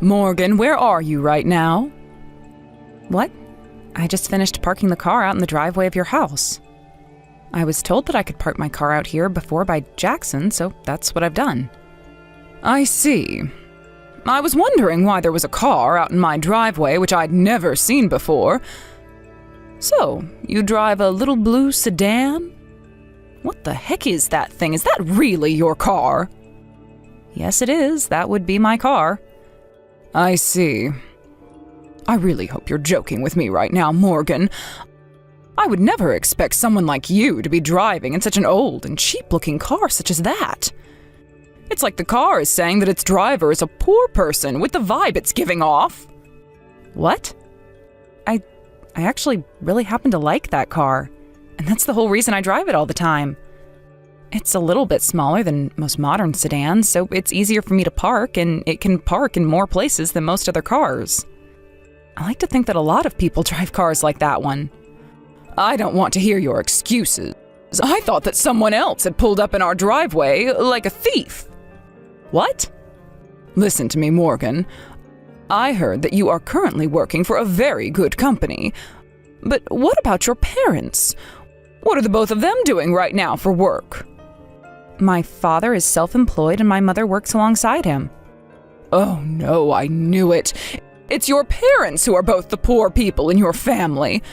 Morgan, where are you right now? What? I just finished parking the car out in the driveway of your house. I was told that I could park my car out here before by Jackson, so that's what I've done. I see. I was wondering why there was a car out in my driveway which I'd never seen before. So, you drive a little blue sedan? What the heck is that thing? Is that really your car? Yes, it is. That would be my car. I see. I really hope you're joking with me right now, Morgan. I would never expect someone like you to be driving in such an old and cheap-looking car such as that. It's like the car is saying that its driver is a poor person with the vibe it's giving off. What? I actually really happen to like that car, and that's the whole reason I drive it all the time. It's a little bit smaller than most modern sedans, so it's easier for me to park, and it can park in more places than most other cars. I like to think that a lot of people drive cars like that one. I don't want to hear your excuses. I thought that someone else had pulled up in our driveway like a thief. What? Listen to me, Morgan. I heard that you are currently working for a very good company. But what about your parents? What are the both of them doing right now for work? My father is self-employed and my mother works alongside him. Oh no, I knew it. It's your parents who are both the poor people in your family.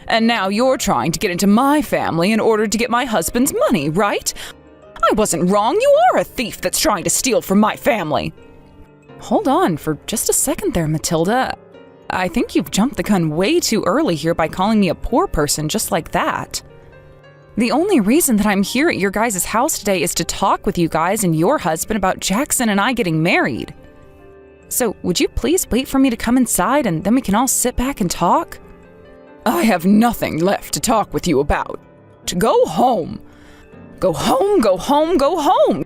And now you're trying to get into my family in order to get my husband's money, right? I wasn't wrong. You are a thief that's trying to steal from my family. Hold on for just a second there, Matilda. I think you've jumped the gun way too early here by calling me a poor person just like that. The only reason that I'm here at your guys' house today is to talk with you guys and your husband about Jackson and I getting married. So would you please wait for me to come inside and then we can all sit back and talk? I have nothing left to talk with you about. Go home. Go home, go home, go home.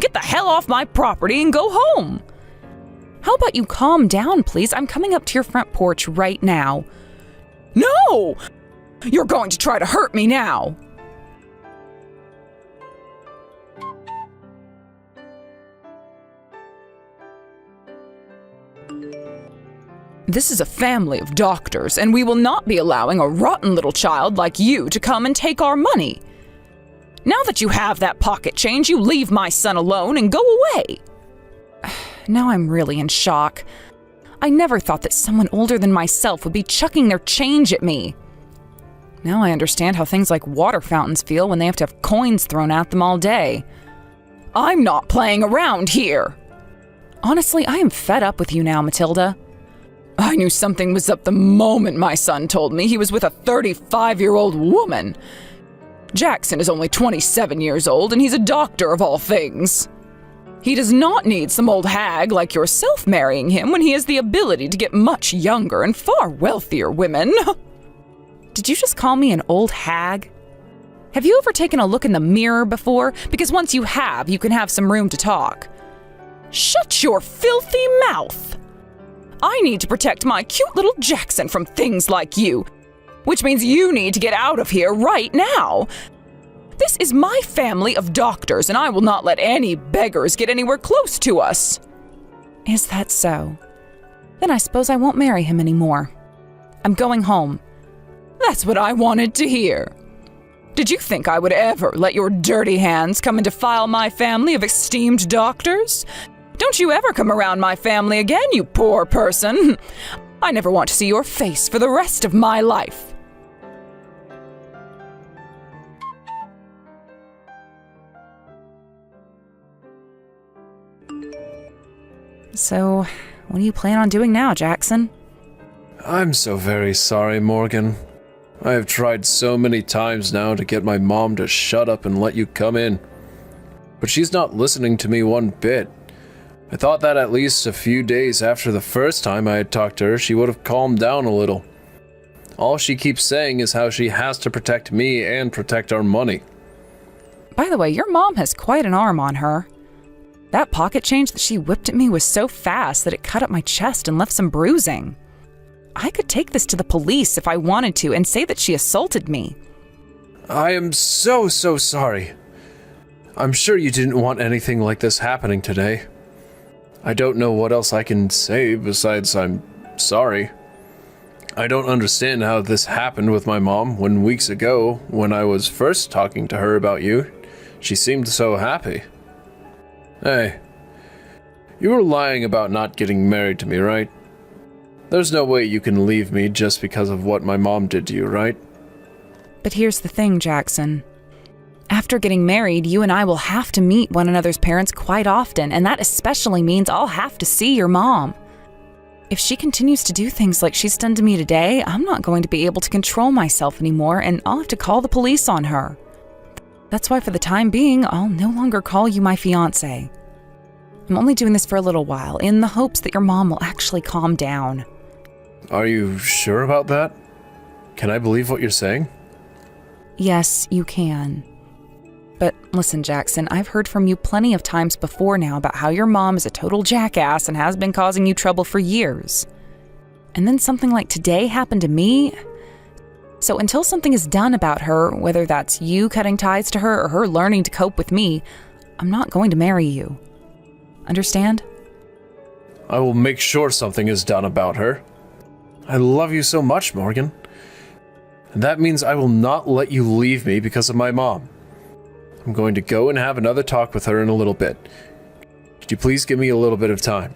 Get the hell off my property and go home. How about you calm down, please? I'm coming up to your front porch right now. No! You're going to try to hurt me now. This is a family of doctors, and we will not be allowing a rotten little child like you to come and take our money. Now that you have that pocket change, you leave my son alone and go away. Now I'm really in shock. I never thought that someone older than myself would be chucking their change at me. Now I understand how things like water fountains feel when they have to have coins thrown at them all day. I'm not playing around here. Honestly, I am fed up with you now, Matilda. I knew something was up the moment my son told me he was with a 35-year-old woman. Jackson is only 27 years old, and he's a doctor of all things. He does not need some old hag like yourself marrying him when he has the ability to get much younger and far wealthier women. Did you just call me an old hag? Have you ever taken a look in the mirror before? Because once you have, you can have some room to talk. Shut your filthy mouth! I need to protect my cute little Jackson from things like you, which means you need to get out of here right now. This is my family of doctors, and I will not let any beggars get anywhere close to us. Is that so? Then I suppose I won't marry him anymore. I'm going home. That's what I wanted to hear. Did you think I would ever let your dirty hands come and defile my family of esteemed doctors? Don't you ever come around my family again, you poor person. I never want to see your face for the rest of my life. So, what do you plan on doing now, Jackson? I'm so very sorry, Morgan. I have tried so many times now to get my mom to shut up and let you come in. But she's not listening to me one bit. I thought that at least a few days after the first time I had talked to her, she would have calmed down a little. All she keeps saying is how she has to protect me and protect our money. By the way, your mom has quite an arm on her. That pocket change that she whipped at me was so fast that it cut up my chest and left some bruising. I could take this to the police if I wanted to and say that she assaulted me. I am so sorry. I'm sure you didn't want anything like this happening today. I don't know what else I can say besides I'm sorry. I don't understand how this happened with my mom when weeks ago, when I was first talking to her about you, she seemed so happy. Hey, you were lying about not getting married to me, right? There's no way you can leave me just because of what my mom did to you, right? But here's the thing, Jackson. After getting married, you and I will have to meet one another's parents quite often, and that especially means I'll have to see your mom. If she continues to do things like she's done to me today, I'm not going to be able to control myself anymore, and I'll have to call the police on her. That's why for the time being, I'll no longer call you my fiancé. I'm only doing this for a little while, in the hopes that your mom will actually calm down. Are you sure about that? Can I believe what you're saying? Yes, you can. But listen, Jackson, I've heard from you plenty of times before now about how your mom is a total jackass and has been causing you trouble for years. And then something like today happened to me. So until something is done about her, whether that's you cutting ties to her or her learning to cope with me, I'm not going to marry you. Understand? I will make sure something is done about her. I love you so much, Morgan. And that means I will not let you leave me because of my mom. I'm going to go and have another talk with her in a little bit. Could you please give me a little bit of time?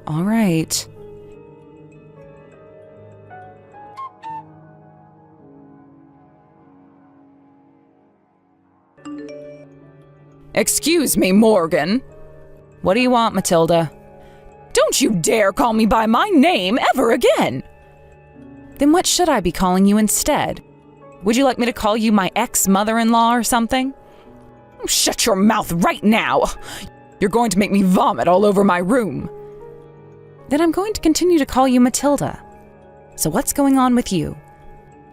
All right. Excuse me, Morgan. What do you want, Matilda? Don't you dare call me by my name ever again! Then what should I be calling you instead? Would you like me to call you my ex-mother-in-law or something? Shut your mouth right now! You're going to make me vomit all over my room. Then I'm going to continue to call you Matilda. So what's going on with you?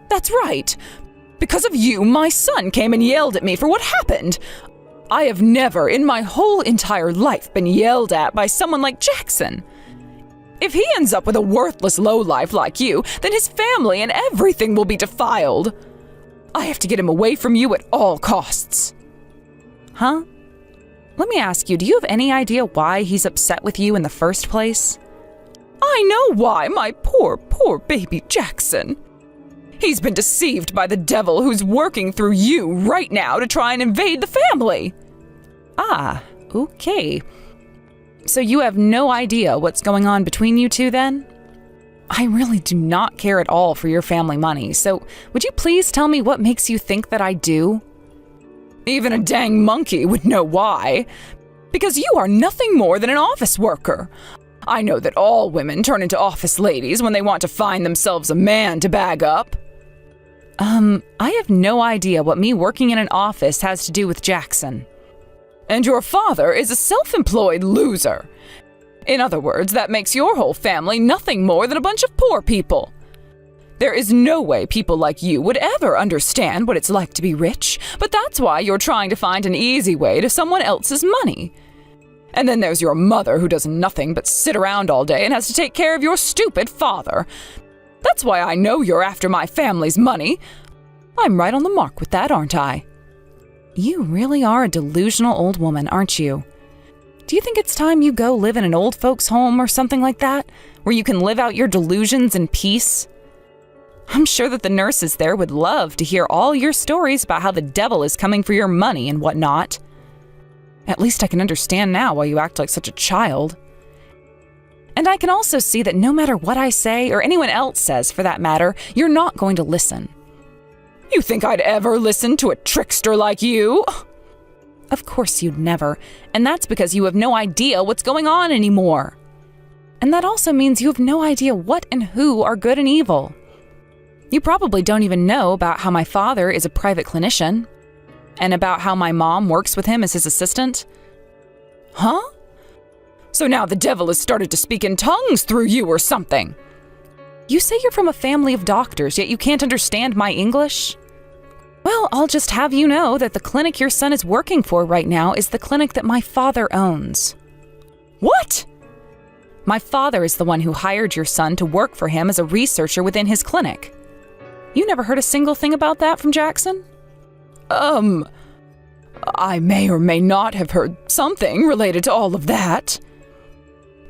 That's right! Because of you, my son came and yelled at me for what happened. I have never in my whole entire life been yelled at by someone like Jackson. If he ends up with a worthless lowlife like you, then his family and everything will be defiled. I have to get him away from you at all costs. Huh? Let me ask you, do you have any idea why he's upset with you in the first place? I know why, my poor, poor baby Jackson. He's been deceived by the devil who's working through you right now to try and invade the family. Ah, okay. So you have no idea what's going on between you two then? I really do not care at all for your family money, so would you please tell me what makes you think that I do? Even a dang monkey would know why. Because you are nothing more than an office worker. I know that all women turn into office ladies when they want to find themselves a man to bag up. I have no idea what me working in an office has to do with Jackson. And your father is a self-employed loser. In other words, that makes your whole family nothing more than a bunch of poor people. There is no way people like you would ever understand what it's like to be rich, but that's why you're trying to find an easy way to someone else's money. And then there's your mother who does nothing but sit around all day and has to take care of your stupid father. That's why I know you're after my family's money. I'm right on the mark with that, aren't I? You really are a delusional old woman, aren't you? Do you think it's time you go live in an old folks' home or something like that, where you can live out your delusions in peace? I'm sure that the nurses there would love to hear all your stories about how the devil is coming for your money and whatnot. At least I can understand now why you act like such a child. And I can also see that no matter what I say, or anyone else says for that matter, you're not going to listen. You think I'd ever listen to a trickster like you? Of course you'd never, and that's because you have no idea what's going on anymore. And that also means you have no idea what and who are good and evil. You probably don't even know about how my father is a private clinician, and about how my mom works with him as his assistant. Huh? So now the devil has started to speak in tongues through you or something. You say you're from a family of doctors, yet you can't understand my English? Well, I'll just have you know that the clinic your son is working for right now is the clinic that my father owns. What? My father is the one who hired your son to work for him as a researcher within his clinic. You never heard a single thing about that from Jackson? I may or may not have heard something related to all of that.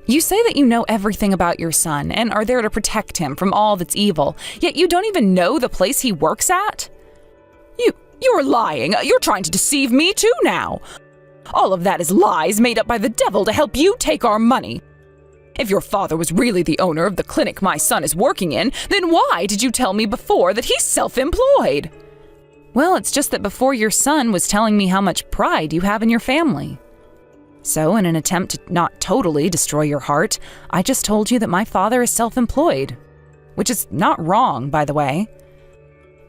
You say that you know everything about your son and are there to protect him from all that's evil, yet you don't even know the place he works at? You're lying. You're trying to deceive me too now. All of that is lies made up by the devil to help you take our money. If your father was really the owner of the clinic my son is working in, then why did you tell me before that he's self-employed? Well, it's just that before your son was telling me how much pride you have in your family. So, in an attempt to not totally destroy your heart, I just told you that my father is self-employed. Which is not wrong, by the way.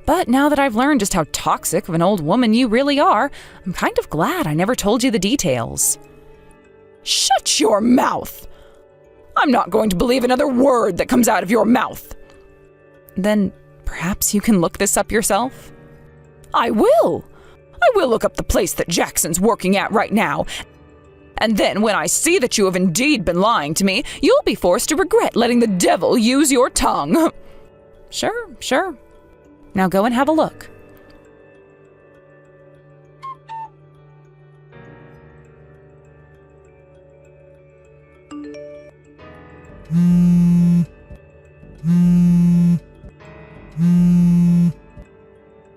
But now that I've learned just how toxic of an old woman you really are, I'm kind of glad I never told you the details. Shut your mouth! I'm not going to believe another word that comes out of your mouth. Then perhaps you can look this up yourself? I will! I will look up the place that Jackson's working at right now. And then when I see that you have indeed been lying to me, you'll be forced to regret letting the devil use your tongue. Sure. Now go and have a look.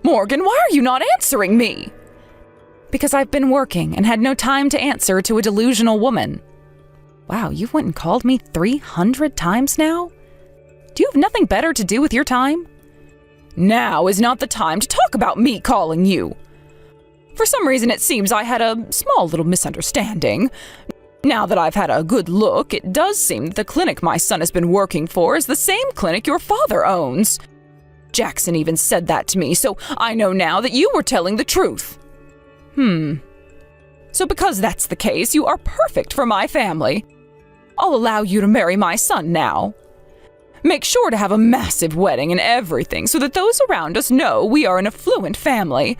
Morgan, why are you not answering me? Because I've been working and had no time to answer to a delusional woman. Wow, you've went and called me 300 times now? Do you have nothing better to do with your time? Now is not the time to talk about me calling you. For some reason it seems I had a small little misunderstanding. Now that I've had a good look, it does seem that the clinic my son has been working for is the same clinic your father owns. Jackson even said that to me, so I know now that you were telling the truth. So because that's the case, you are perfect for my family. I'll allow you to marry my son now. Make sure to have a massive wedding and everything so that those around us know we are an affluent family.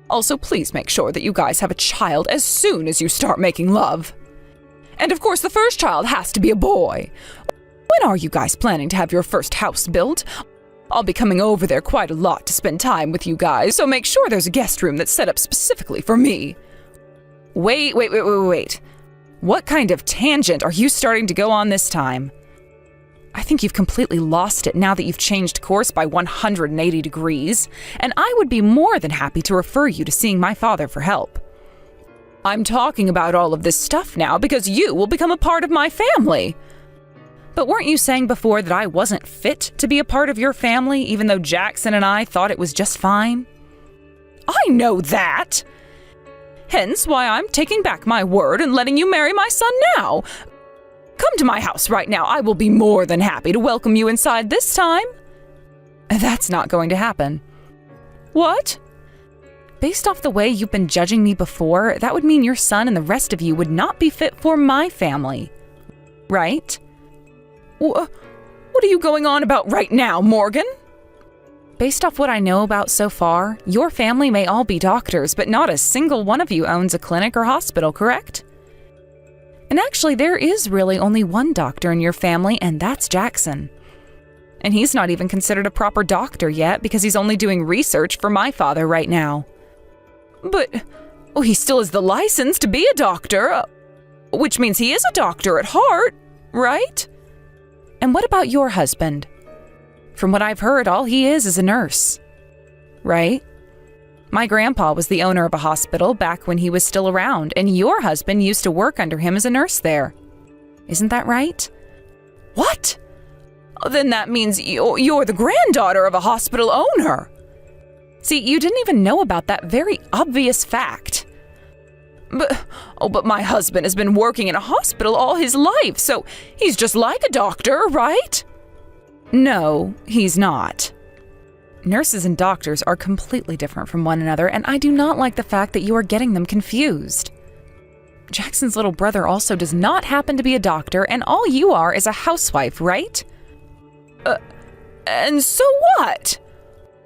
Also, please make sure that you guys have a child as soon as you start making love. And of course, the first child has to be a boy. When are you guys planning to have your first house built? I'll be coming over there quite a lot to spend time with you guys, so make sure there's a guest room that's set up specifically for me. Wait. What kind of tangent are you starting to go on this time? I think you've completely lost it now that you've changed course by 180 degrees, and I would be more than happy to refer you to seeing my father for help. I'm talking about all of this stuff now because you will become a part of my family. But weren't you saying before that I wasn't fit to be a part of your family, even though Jackson and I thought it was just fine? I know that! Hence why I'm taking back my word and letting you marry my son now. Come to my house right now. I will be more than happy to welcome you inside this time. That's not going to happen. What? Based off the way you've been judging me before, that would mean your son and the rest of you would not be fit for my family. Right? What are you going on about right now, Morgan? Based off what I know about so far, your family may all be doctors, but not a single one of you owns a clinic or hospital, correct? And actually, there is really only one doctor in your family, and that's Jackson. And he's not even considered a proper doctor yet because he's only doing research for my father right now. But he still has the license to be a doctor, which means he is a doctor at heart, right? And what about your husband? From what I've heard, all he is a nurse, right? My grandpa was the owner of a hospital back when he was still around, and your husband used to work under him as a nurse there. Isn't that right? What? Then that means you're the granddaughter of a hospital owner. See, you didn't even know about that very obvious fact. But my husband has been working in a hospital all his life, so he's just like a doctor, right? No, he's not. Nurses and doctors are completely different from one another, and I do not like the fact that you are getting them confused. Jackson's little brother also does not happen to be a doctor, and all you are is a housewife, right? And so what?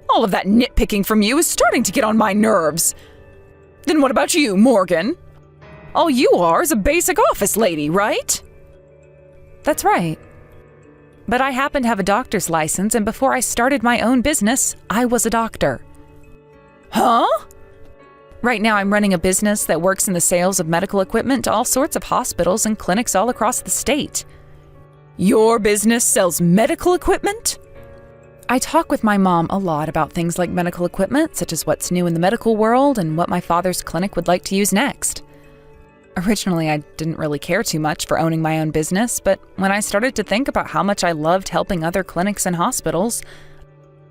All of that nitpicking from you is starting to get on my nerves. Then what about you, Morgan? All you are is a basic office lady, right? That's right. But I happen to have a doctor's license, and before I started my own business, I was a doctor. Huh? Right now, I'm running a business that works in the sales of medical equipment to all sorts of hospitals and clinics all across the state. Your business sells medical equipment? I talk with my mom a lot about things like medical equipment, such as what's new in the medical world and what my father's clinic would like to use next. Originally, I didn't really care too much for owning my own business, but when I started to think about how much I loved helping other clinics and hospitals,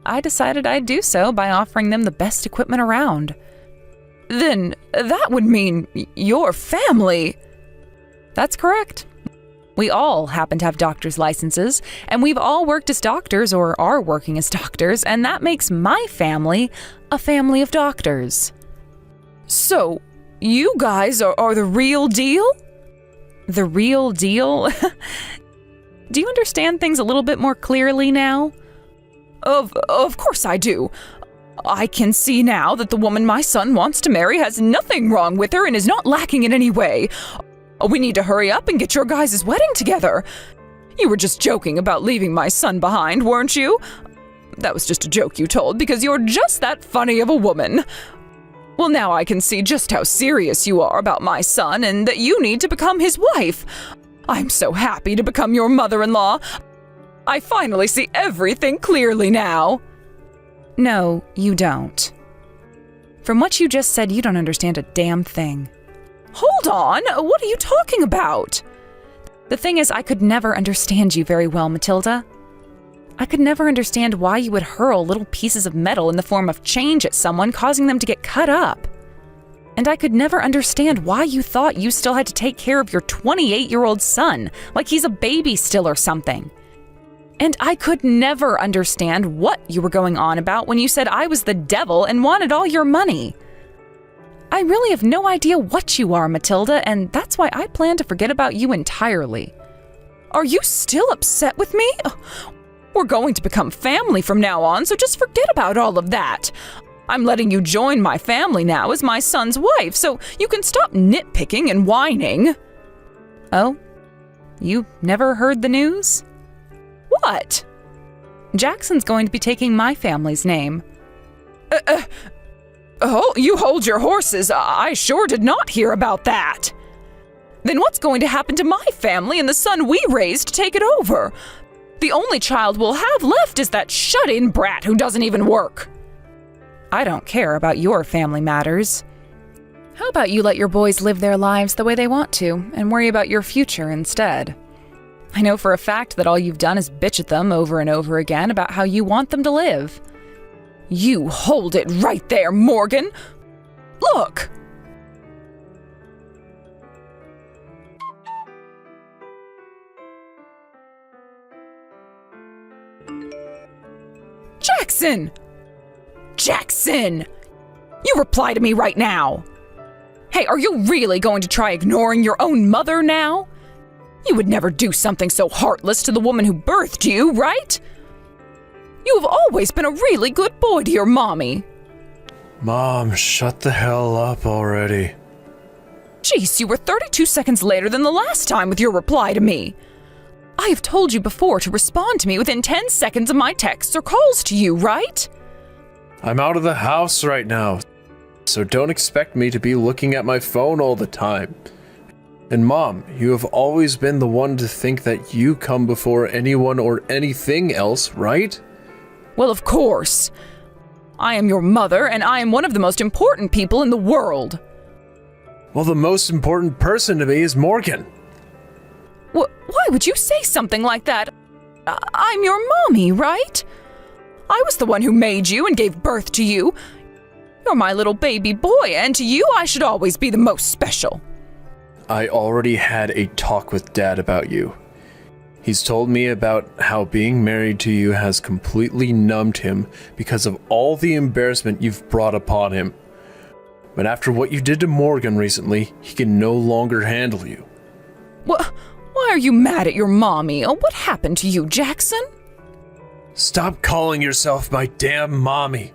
I decided I'd do so by offering them the best equipment around. Then that would mean your family. That's correct. We all happen to have doctor's licenses, and we've all worked as doctors or are working as doctors, and that makes my family a family of doctors. So, you guys are the real deal? The real deal? Do you understand things a little bit more clearly now? Of course I do. I can see now that the woman my son wants to marry has nothing wrong with her and is not lacking in any way. We need to hurry up and get your guys' wedding together. You were just joking about leaving my son behind, weren't you? That was just a joke you told because you're just that funny of a woman. Well, now I can see just how serious you are about my son and that you need to become his wife. I'm so happy to become your mother-in-law. I finally see everything clearly now. No, you don't. From what you just said, you don't understand a damn thing. Hold on, what are you talking about? The thing is, I could never understand you very well, Matilda. I could never understand why you would hurl little pieces of metal in the form of change at someone, causing them to get cut up. And I could never understand why you thought you still had to take care of your 28-year-old son, like he's a baby still or something. And I could never understand what you were going on about when you said I was the devil and wanted all your money. I really have no idea what you are, Matilda, and that's why I plan to forget about you entirely. Are you still upset with me? We're going to become family from now on, so just forget about all of that. I'm letting you join my family now as my son's wife, so you can stop nitpicking and whining. Oh? You never heard the news? What? Jackson's going to be taking my family's name. Oh, you hold your horses. I sure did not hear about that. Then what's going to happen to my family and the son we raised to take it over? The only child we'll have left is that shut-in brat who doesn't even work. I don't care about your family matters. How about you let your boys live their lives the way they want to and worry about your future instead? I know for a fact that all you've done is bitch at them over and over again about how you want them to live. You hold it right there, Morgan! Look! Jackson! Jackson! You reply to me right now! Hey, are you really going to try ignoring your own mother now? You would never do something so heartless to the woman who birthed you, right? You have always been a really good boy to your mommy. Mom, shut the hell up already. Jeez, you were 32 seconds later than the last time with your reply to me. I have told you before to respond to me within 10 seconds of my texts or calls to you, right? I'm out of the house right now, so don't expect me to be looking at my phone all the time. And Mom, you have always been the one to think that you come before anyone or anything else, right? Well, of course. I am your mother, and I am one of the most important people in the world. Well, the most important person to me is Morgan. Why would you say something like that? I'm your mommy, right? I was the one who made you and gave birth to you. You're my little baby boy, and to you I should always be the most special. I already had a talk with Dad about you. He's told me about how being married to you has completely numbed him because of all the embarrassment you've brought upon him. But after what you did to Morgan recently, he can no longer handle you. Why are you mad at your mommy? What happened to you, Jackson? Stop calling yourself my damn mommy.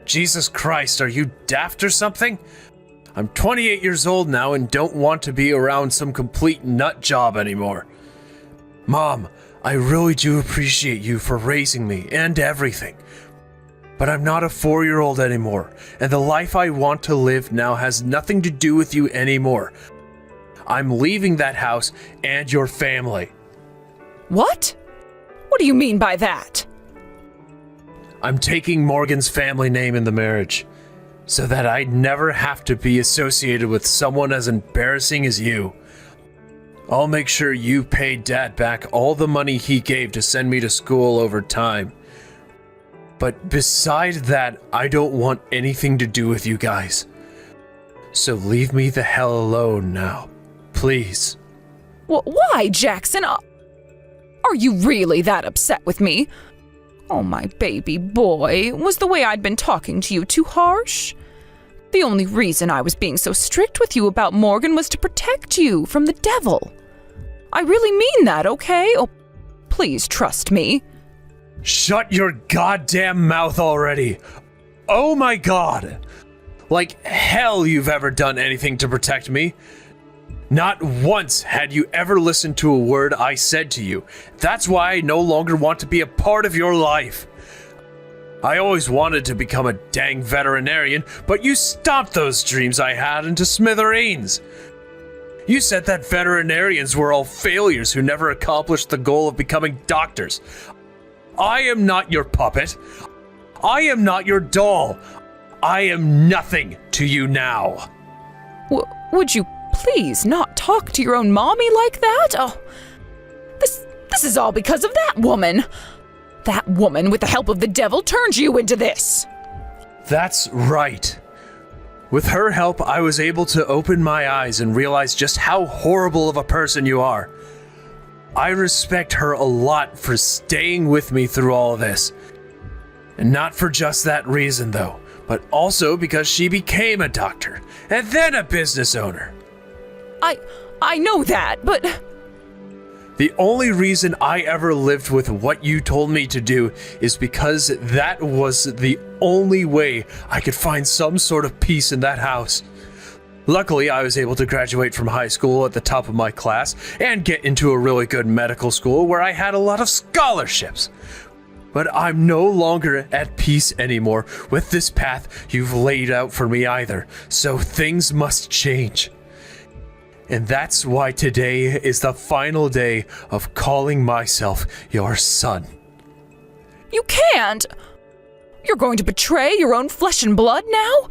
Jesus Christ, are you daft or something? I'm 28 years old now and don't want to be around some complete nut job anymore. Mom, I really do appreciate you for raising me and everything. But I'm not a 4-year-old anymore, and the life I want to live now has nothing to do with you anymore. I'm leaving that house and your family. What? What do you mean by that? I'm taking Morgan's family name in the marriage, so that I never have to be associated with someone as embarrassing as you. I'll make sure you pay Dad back all the money he gave to send me to school over time. But besides that, I don't want anything to do with you guys. So leave me the hell alone now, please. Why, Jackson? Are you really that upset with me? Oh, my baby boy, was the way I'd been talking to you too harsh? The only reason I was being so strict with you about Morgan was to protect you from the devil. I really mean that, okay? Oh, please trust me. Shut your goddamn mouth already. Oh my god. Like hell you've ever done anything to protect me. Not once had you ever listened to a word I said to you. That's why I no longer want to be a part of your life. I always wanted to become a dang veterinarian, but you stomped those dreams I had into smithereens. You said that veterinarians were all failures who never accomplished the goal of becoming doctors. I am not your puppet. I am not your doll. I am nothing to you now. Would you please not talk to your own mommy like that? Oh, this is all because of that woman. That woman, with the help of the devil, turned you into this. That's right. With her help, I was able to open my eyes and realize just how horrible of a person you are. I respect her a lot for staying with me through all of this. And not for just that reason, though, but also because she became a doctor and then a business owner. I know that, but... The only reason I ever lived with what you told me to do is because that was the only way I could find some sort of peace in that house. Luckily, I was able to graduate from high school at the top of my class and get into a really good medical school where I had a lot of scholarships. But I'm no longer at peace anymore with this path you've laid out for me either, so things must change. And that's why today is the final day of calling myself your son. You can't! You're going to betray your own flesh and blood now?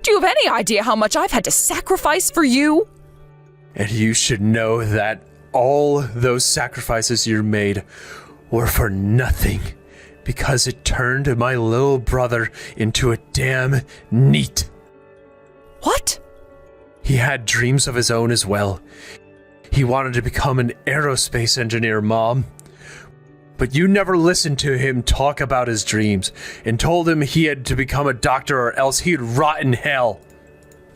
Do you have any idea how much I've had to sacrifice for you? And you should know that all those sacrifices you made were for nothing, because it turned my little brother into a damn NEET. What? He had dreams of his own as well. He wanted to become an aerospace engineer, Mom. But you never listened to him talk about his dreams and told him he had to become a doctor or else he'd rot in hell.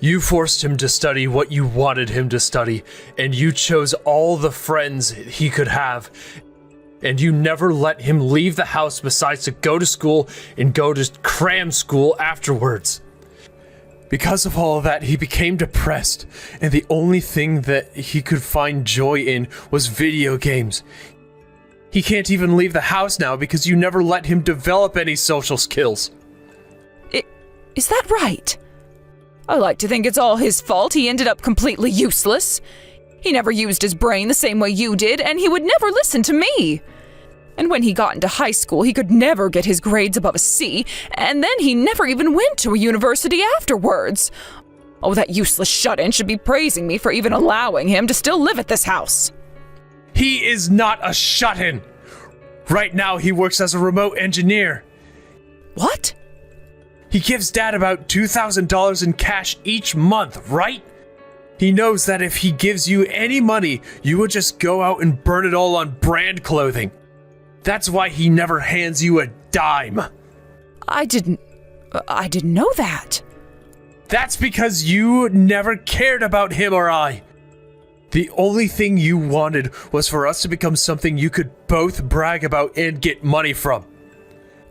You forced him to study what you wanted him to study, and you chose all the friends he could have. And you never let him leave the house besides to go to school and go to cram school afterwards. Because of all of that, he became depressed, and the only thing that he could find joy in was video games. He can't even leave the house now because you never let him develop any social skills. Is that right? I like to think it's all his fault. He ended up completely useless. He never used his brain the same way you did, and he would never listen to me. And when he got into high school, he could never get his grades above a C, and then he never even went to a university afterwards. Oh, that useless shut-in should be praising me for even allowing him to still live at this house. He is not a shut-in. Right now, he works as a remote engineer. What? He gives Dad about $2,000 in cash each month, right? He knows that if he gives you any money, you will just go out and burn it all on brand clothing. That's why he never hands you a dime. I didn't know that. That's because you never cared about him or I. The only thing you wanted was for us to become something you could both brag about and get money from.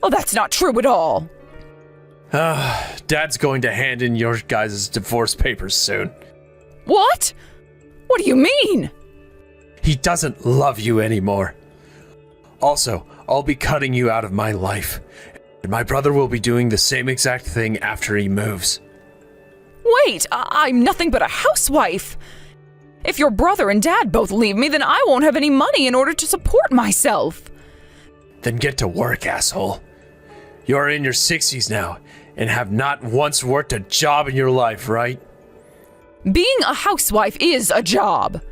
Oh, that's not true at all. Dad's going to hand in your guys' divorce papers soon. What? What do you mean? He doesn't love you anymore. Also, I'll be cutting you out of my life. And my brother will be doing the same exact thing after he moves. Wait, I'm nothing but a housewife. If your brother and dad both leave me, then I won't have any money in order to support myself. Then get to work, asshole. You're in your 60s now and have not once worked a job in your life, right? Being a housewife is a job.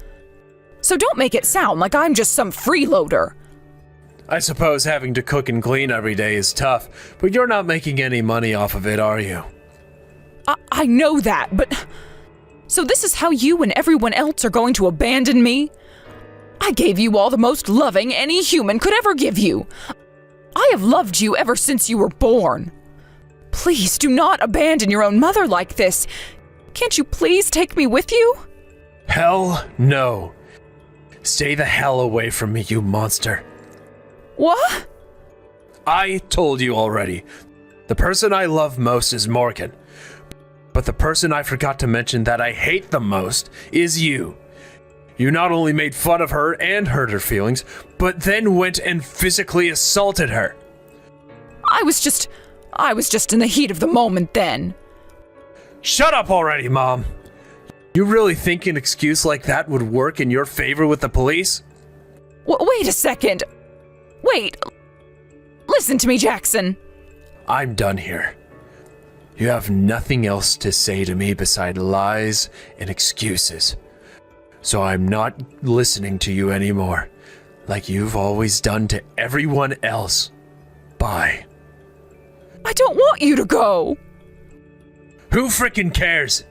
So don't make it sound like I'm just some freeloader. I suppose having to cook and clean every day is tough, but you're not making any money off of it, are you? I know that, but... So this is how you and everyone else are going to abandon me? I gave you all the most loving any human could ever give you. I have loved you ever since you were born. Please do not abandon your own mother like this. Can't you please take me with you? Hell no. Stay the hell away from me, you monster. What? I told you already. The person I love most is Morgan. But the person I forgot to mention that I hate the most is you. You not only made fun of her and hurt her feelings, but then went and physically assaulted her. I was just in the heat of the moment then. Shut up already, Mom. You really think an excuse like that would work in your favor with the police? Wait a second. Wait. Listen to me, Jackson. I'm done here. You have nothing else to say to me beside lies and excuses. So I'm not listening to you anymore, like you've always done to everyone else. Bye. I don't want you to go. Who frickin' cares?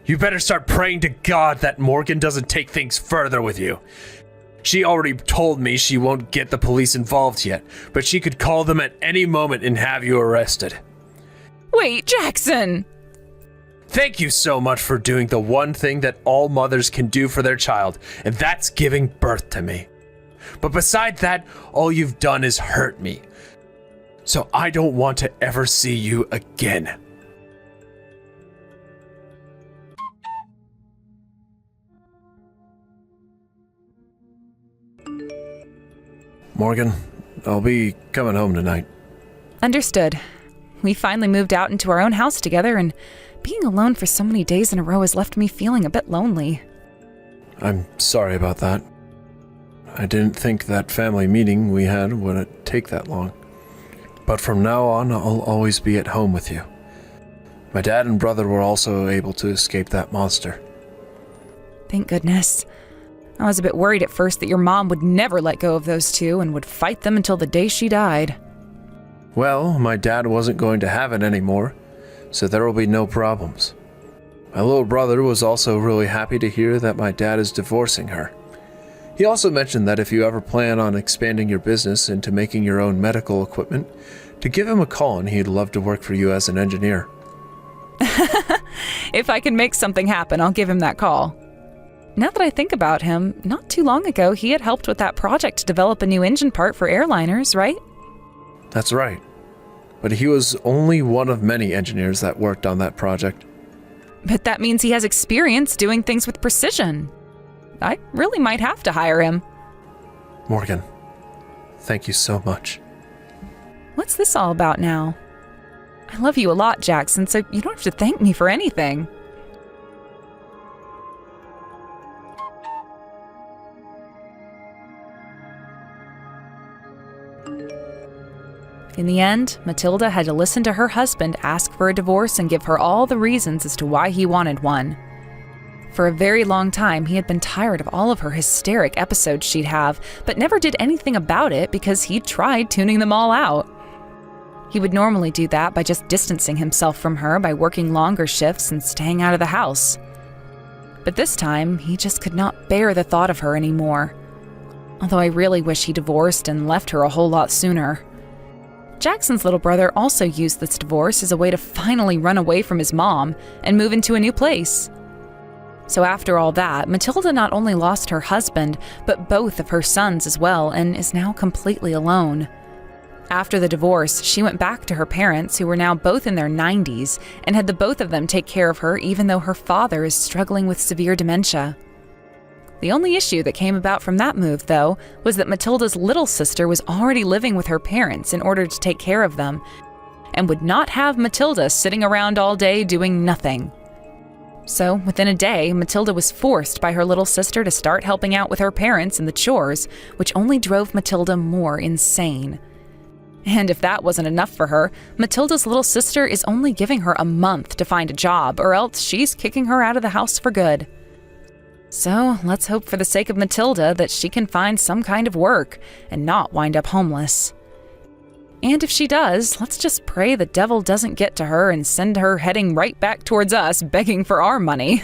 You better start praying to God that Morgan doesn't take things further with you. She already told me she won't get the police involved yet, but she could call them at any moment and have you arrested. Wait, Jackson! Thank you so much for doing the one thing that all mothers can do for their child, and that's giving birth to me. But beside that, all you've done is hurt me. So I don't want to ever see you again. Morgan, I'll be coming home tonight. Understood. We finally moved out into our own house together, and being alone for so many days in a row has left me feeling a bit lonely. I'm sorry about that. I didn't think that family meeting we had would take that long. But from now on, I'll always be at home with you. My dad and brother were also able to escape that monster. Thank goodness. I was a bit worried at first that your mom would never let go of those two and would fight them until the day she died. Well, my dad wasn't going to have it anymore, so there will be no problems. My little brother was also really happy to hear that my dad is divorcing her. He also mentioned that if you ever plan on expanding your business into making your own medical equipment, to give him a call and he'd love to work for you as an engineer. If I can make something happen, I'll give him that call. Now that I think about him, not too long ago he had helped with that project to develop a new engine part for airliners, right? That's right. But he was only one of many engineers that worked on that project. But that means he has experience doing things with precision. I really might have to hire him. Morgan, thank you so much. What's this all about now? I love you a lot, Jackson, so you don't have to thank me for anything. In the end, Matilda had to listen to her husband ask for a divorce and give her all the reasons as to why he wanted one. For a very long time, he had been tired of all of her hysteric episodes she'd have, but never did anything about it because he'd tried tuning them all out. He would normally do that by just distancing himself from her by working longer shifts and staying out of the house. But this time, he just could not bear the thought of her anymore. Although I really wish he divorced and left her a whole lot sooner. Jackson's little brother also used this divorce as a way to finally run away from his mom and move into a new place. So after all that, Matilda not only lost her husband, but both of her sons as well, and is now completely alone. After the divorce, she went back to her parents, who were now both in their 90s, and had the both of them take care of her even though her father is struggling with severe dementia. The only issue that came about from that move, though, was that Matilda's little sister was already living with her parents in order to take care of them, and would not have Matilda sitting around all day doing nothing. So, within a day, Matilda was forced by her little sister to start helping out with her parents in the chores, which only drove Matilda more insane. And if that wasn't enough for her, Matilda's little sister is only giving her a month to find a job, or else she's kicking her out of the house for good. So, let's hope for the sake of Matilda that she can find some kind of work and not wind up homeless. And if she does, let's just pray the devil doesn't get to her and send her heading right back towards us begging for our money.